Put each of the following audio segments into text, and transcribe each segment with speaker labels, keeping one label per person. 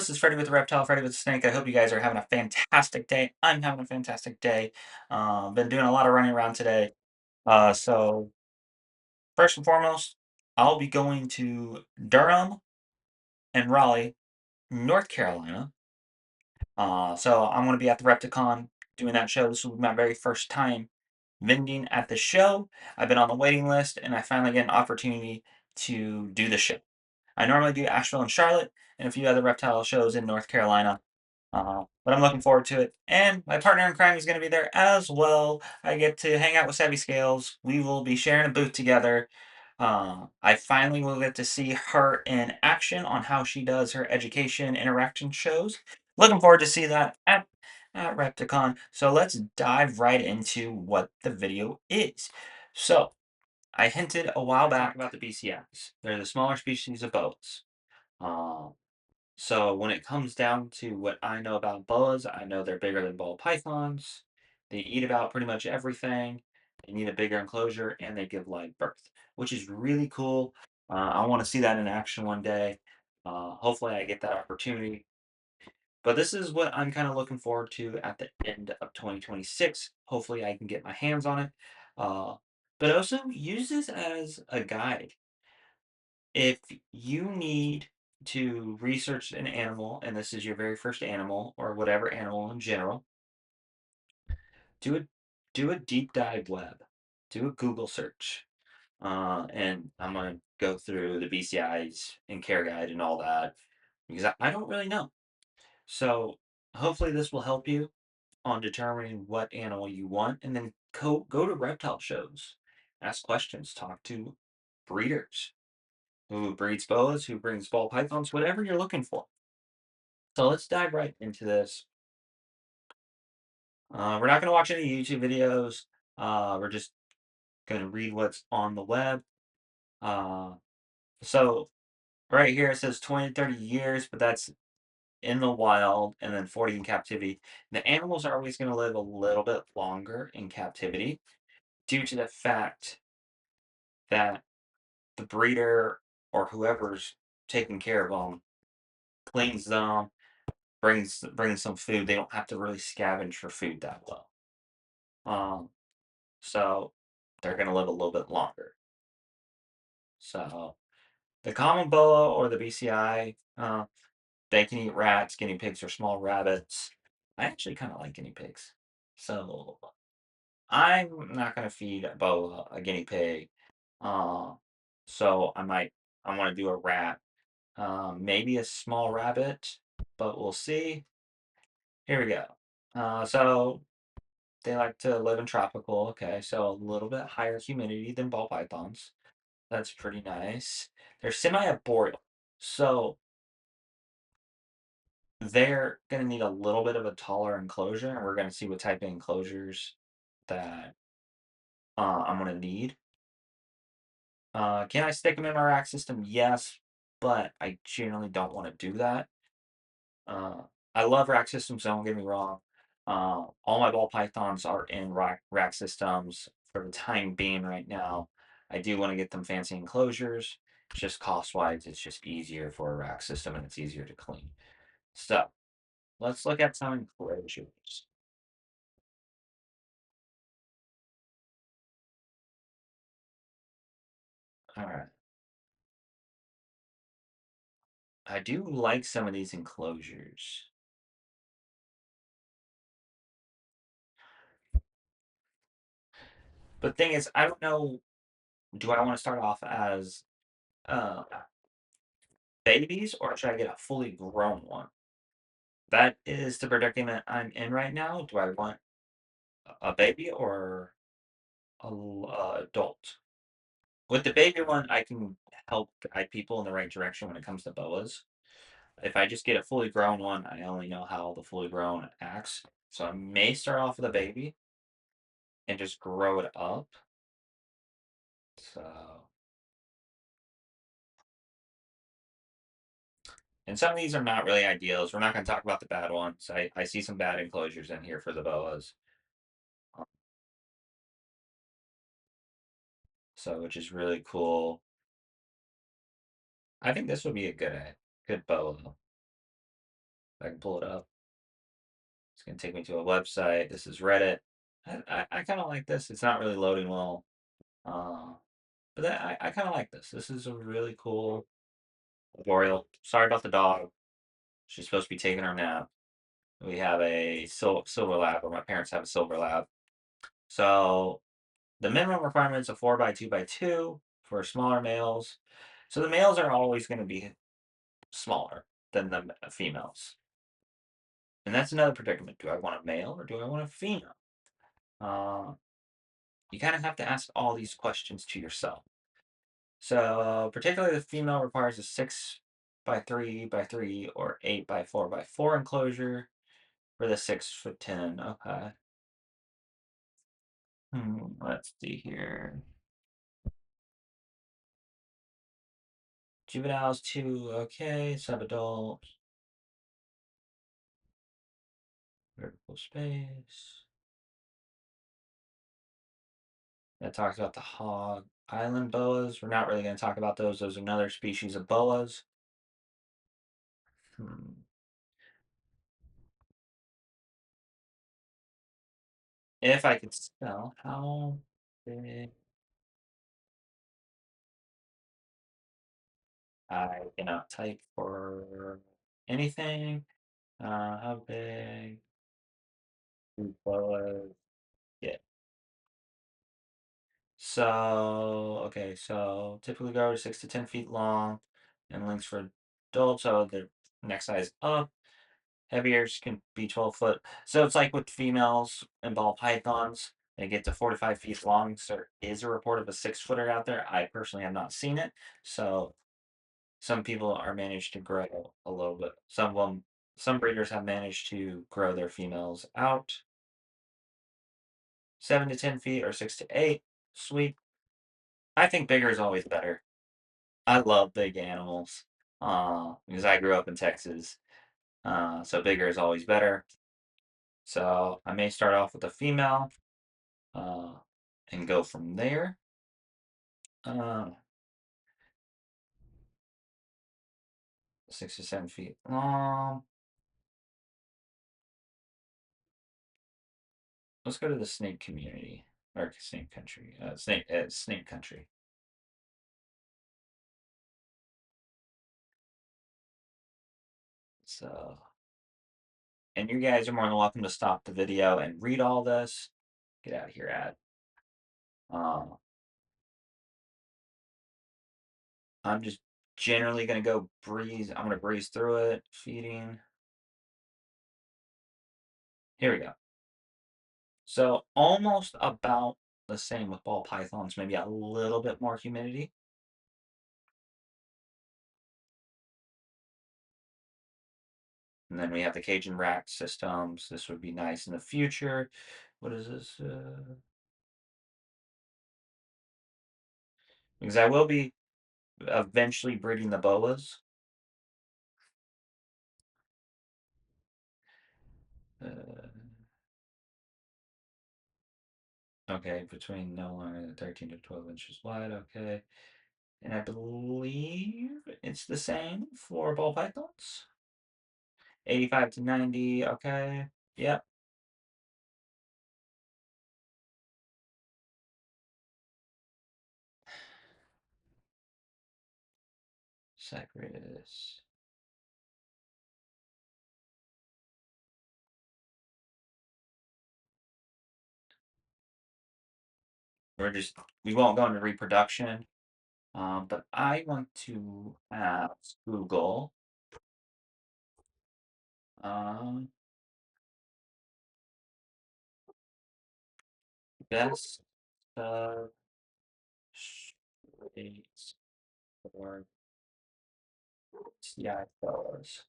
Speaker 1: this is Freddie with the Reptile, Freddie with the Snake. I hope you guys are having a fantastic day. I'm having a fantastic day. Been doing a lot of running around today. So first and foremost, I'll be going to Durham and Raleigh, North Carolina. So I'm going to be at the Repticon doing that show. This will be my very first time vending at the show. I've been on the waiting list, and I finally get an opportunity to do the show. I normally do Asheville and Charlotte, and a few other reptile shows in North Carolina. But I'm looking forward to it. And my partner in crime is going to be there as well. I get to hang out with Savvy Scales. We will be sharing a booth together. I finally will get to see her in action on how she does her education interaction shows. Looking forward to see that at Repticon. So let's dive right into what the video is. So I hinted a while back about the BCIs. They're the smaller species of boas. Um, so when it comes down to what I know about boas, I know they're bigger than ball pythons. They eat about pretty much everything. They need a bigger enclosure and they give live birth, which is really cool. I want to see that in action one day. Hopefully, I get that opportunity. But this is what I'm kind of looking forward to at the end of 2026. Hopefully, I can get my hands on it. Uh, but also use this as a guide if you need to research an animal and this is your very first animal or whatever animal in general, do a do a deep dive web, do a Google search, and I'm gonna go through the BCIs and care guide and all that because I don't really know. So hopefully this will help you on determining what animal you want, and then go to reptile shows, ask questions, talk to breeders who breeds boas, who brings ball pythons, whatever you're looking for. So let's dive right into this. We're not going to watch any YouTube videos. We're just going to read what's on the web. Uh, so right here it says 20 to 30 years, but that's in the wild and then 40 in captivity. The animals are always going to live a little bit longer in captivity due to the fact that the breeder or whoever's taking care of them cleans them, brings some food. They don't have to really scavenge for food that well. Um, so they're going to live a little bit longer. So the common boa or the BCI, they can eat rats, guinea pigs, or small rabbits. I actually kind of like guinea pigs, so I'm not going to feed a boa a guinea pig. Uh, so I want to do a rat, maybe a small rabbit, but we'll see. Here we go. So they like to live in tropical. Okay, so a little bit higher humidity than ball pythons. That's pretty nice. They're semi-arboreal, so they're gonna need a little bit of a taller enclosure, and we're gonna see what type of enclosures that I'm gonna need. Can I stick them in my rack system? Yes, but I generally don't want to do that. Uh, I love rack systems, don't get me wrong. All my ball pythons are in rack systems for the time being right now. I do want to get them fancy enclosures. Just cost wise, it's just easier for a rack system and it's easier to clean. So let's look at some enclosures. All right. I do like some of these enclosures. But thing is, I don't know, do I want to start off as uh, babies or should I get a fully grown one? That is the predicament I'm in right now. Do I want a baby or adult? With the baby one, I can help guide people in the right direction when it comes to boas. If I just get a fully grown one, I only know how the fully grown acts. So I may start off with a baby and just grow it up. So, and some of these are not really ideals. We're not going to talk about the bad ones. I see some bad enclosures in here for the boas. So, which is really cool. I think this would be a good boa. I can pull it up. It's gonna take me to a website. This is Reddit. I kind of like this. It's not really loading well, uh, but I kind of like this. This is a really cool tutorial. Sorry about the dog. She's supposed to be taking her nap. We have a silver lab, or my parents have a silver lab. So the minimum requirements of 4 by 2 by 2 for smaller males. So the males are always going to be smaller than the females. And that's another predicament. Do I want a male or do I want a female? Uh, you kind of have to ask all these questions to yourself. So, particularly the female requires a 6 by 3 by 3 or 8 by 4 by 4 enclosure for the 6'10". Okay. Let's see here. Juveniles 2, okay. Subadult, vertical space. That talks about the hog island boas. We're not really going to talk about those. Those are another species of boas. Hmm. If I could spell, how big? I cannot type for anything. How big do boas get? So, okay, so typically grow to 6 to 10 feet long and lengths for adults. So the next size up. Heaviers can be 12 foot. So it's like with females and ball pythons, they get to 4 to 5 feet long. So there is a report of a 6 footer out there. I personally have not seen it. So some people are managed to grow a little bit. Some of them, some breeders have managed to grow their females out 7 to 10 feet or 6 to 8. Sweet. I think bigger is always better. I love big animals because I grew up in Texas. So bigger is always better. So I may start off with a female uh, and go from there. Uh, 6 to 7 feet long. Let's go to the snake community or snake country. Snake country. So, and you guys are more than welcome to stop the video and read all this. Get out of here, ad. Um, I'm just generally gonna go breeze. I'm gonna breeze through it. Feeding. Here we go. So almost about the same with ball pythons. Maybe a little bit more humidity. And then we have the Cajun rack systems. This would be nice in the future. What is this? Because I will be eventually breeding the boas. Uh, okay, between no longer than 13 to 12 inches wide. Okay. And I believe it's the same for ball pythons. 85 to 90. Okay. Yep. Sacris. We won't go into reproduction. But I want to ask Google. Um, best shades for CI fellows.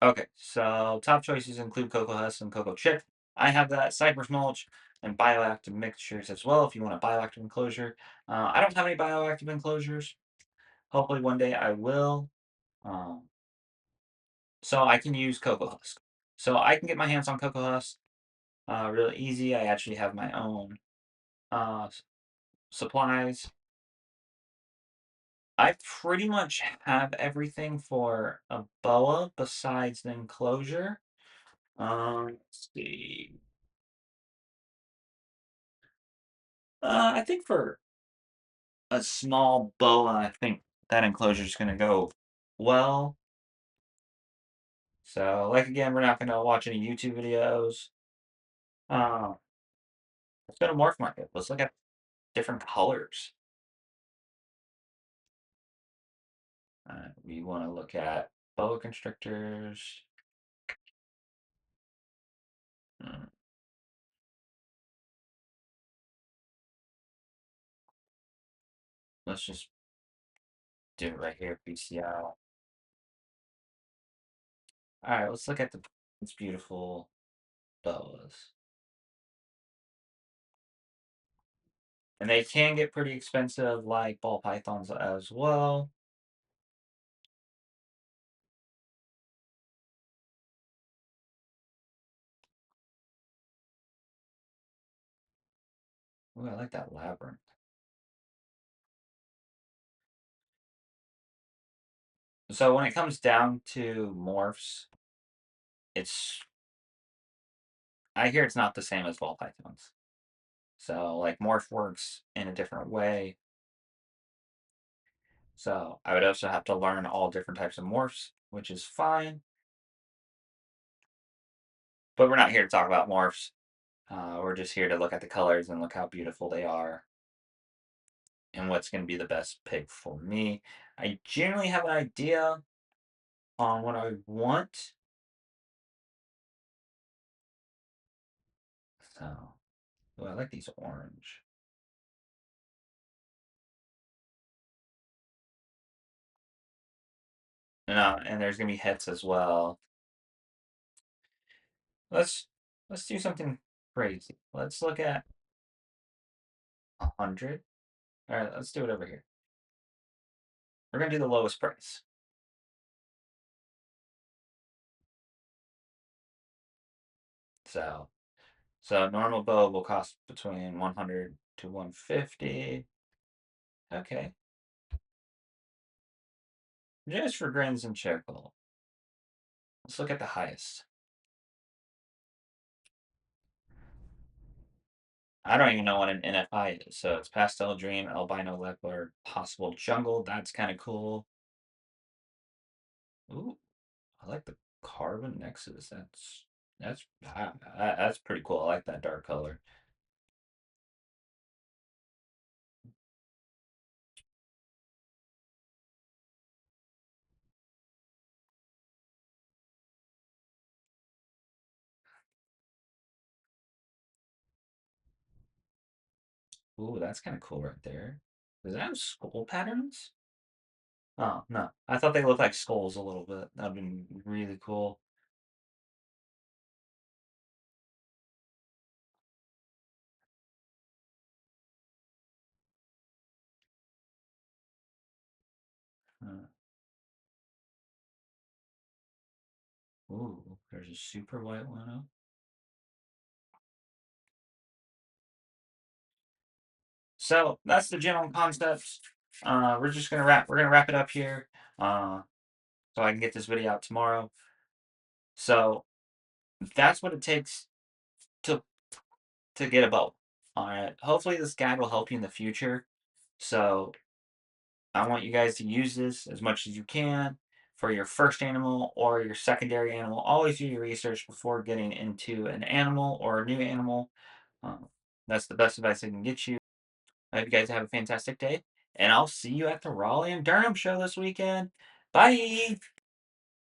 Speaker 1: Okay, so top choices include cocoa husk and cocoa chip. I have that cypress mulch and bioactive mixtures as well if you want a bioactive enclosure. I don't have any bioactive enclosures. Hopefully one day I will. Um, so I can use cocoa husk. So I can get my hands on cocoa husk really easy. I actually have my own supplies. I pretty much have everything for a boa besides the enclosure. Let's see. I think for a small boa, I think that enclosure is gonna go well. So, like again, we're not gonna watch any YouTube videos. Uh, let's go to Morph Market. Let's look at different colors. We want to look at boa constrictors. Mm, let's just do it right here, PCL. All right, let's look at these beautiful boas. And they can get pretty expensive, like ball pythons as well. Ooh, I like that labyrinth. So when it comes down to morphs, it's I hear it's not the same as ball pythons. So like morph works in a different way. So I would also have to learn all different types of morphs, which is fine. But we're not here to talk about morphs. We're just here to look at the colors and look how beautiful they are and what's going to be the best pick for me. I generally have an idea on what I want. So, ooh, I like these orange. And there's gonna be hits as well. Let's let's do something crazy. Let's look at 100. All right, let's do it over here. We're gonna do the lowest price. So normal bow will cost between 100 to 150. Okay, just for grins and charcoal. Let's look at the highest. I don't even know what an NFI is. So it's pastel dream, albino leopard, possible jungle. That's kind of cool. Ooh, I like the carbon nexus. That's pretty cool. I like that dark color. Ooh, that's kind of cool right there. Does that have skull patterns? Oh, no. I thought they looked like skulls a little bit. That'd been really cool. Uh, ooh, there's a super white one. Oh. So that's the general concepts. We're gonna wrap it up here. Uh, so I can get this video out tomorrow. So that's what it takes to get a bow. All right. Hopefully this guide will help you in the future. So I want you guys to use this as much as you can for your first animal or your secondary animal. Always do your research before getting into an animal or a new animal. Um, that's the best advice I can get you. I hope you guys have a fantastic day, and I'll see you at the Raleigh and Durham show this weekend. Bye.